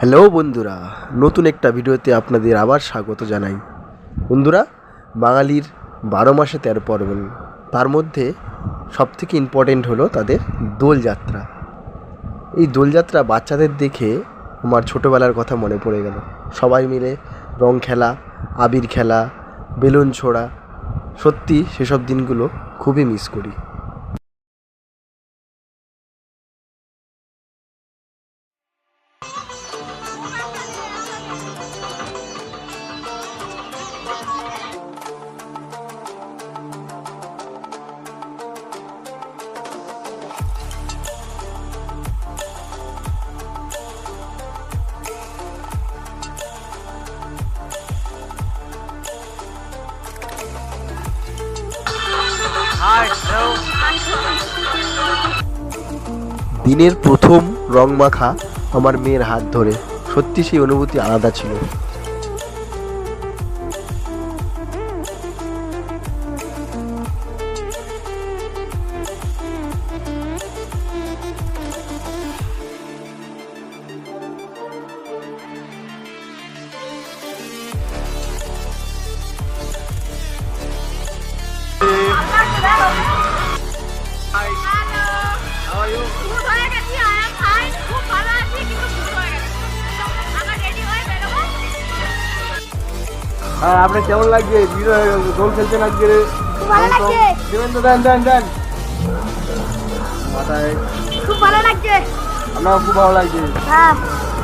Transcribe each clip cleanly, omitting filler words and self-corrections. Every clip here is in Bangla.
হ্যালো বন্ধুরা, নতুন একটা ভিডিওতে আপনাদের আবার স্বাগত জানাই। বন্ধুরা, বাঙালির 12 মাসে 13 পার্বণ, তার মধ্যে সবথেকে ইম্পর্টেন্ট হলো তাদের দোলযাত্রা। এই দোলযাত্রা বাচ্চাদের দেখে আমার ছোটোবেলার কথা মনে পড়ে গেল। সবাই মিলে রং খেলা, আবির খেলা, বেলুন ছোড়া, সত্যি সেসব দিনগুলো খুবই মিস করি। দিনের প্রথম রং মাখা আমার মেয়ের হাত ধরে, সত্যি সেই অনুভূতি আলাদা ছিল। আপনার কেমন লাগছে? দোল খেলতে লাগছে রে, দেন দেন দেন মাথায়, খুব ভালো লাগছে। আমার খুব ভালো লাগছে। হ্যাঁ,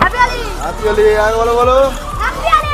হ্যাপি হোলি। হ্যাপি হোলি। আর বলো বলো। হ্যাপি হোলি।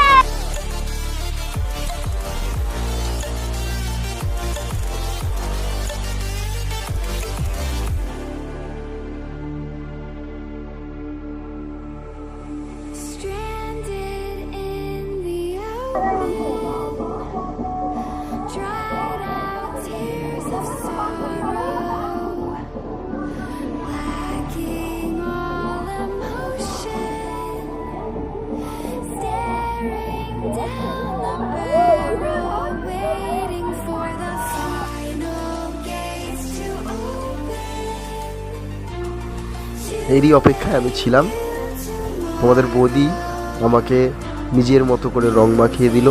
এরই অপেক্ষায় আমি ছিলাম। তোমাদের বৌদি আমাকে নিজের মতো করে রং মাখিয়ে দিল।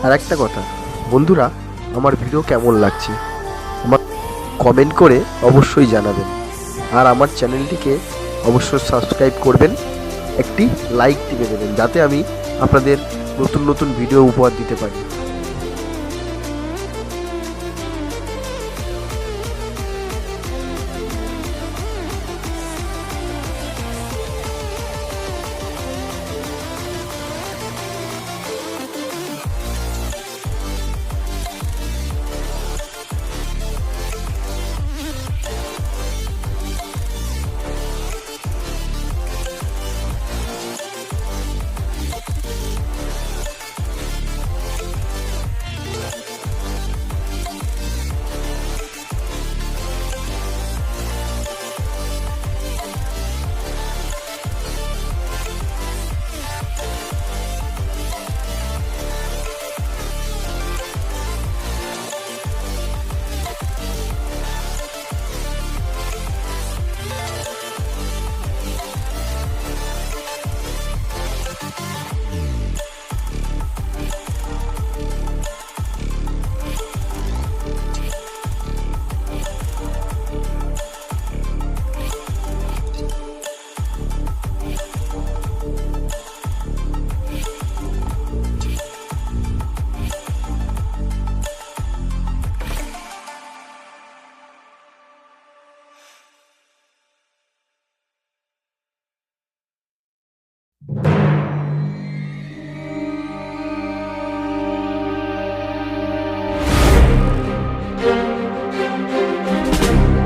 আর একটা কথা বন্ধুরা, আমার ভিডিও কেমন লাগছে আমার কমেন্ট করে অবশ্যই জানাবেন। আর আমার চ্যানেলটিকে অবশ্যই সাবস্ক্রাইব করবেন, একটি লাইক টিপে দেবেন, যাতে আমি আপনাদের নতুন নতুন ভিডিও উপহার দিতে পারি।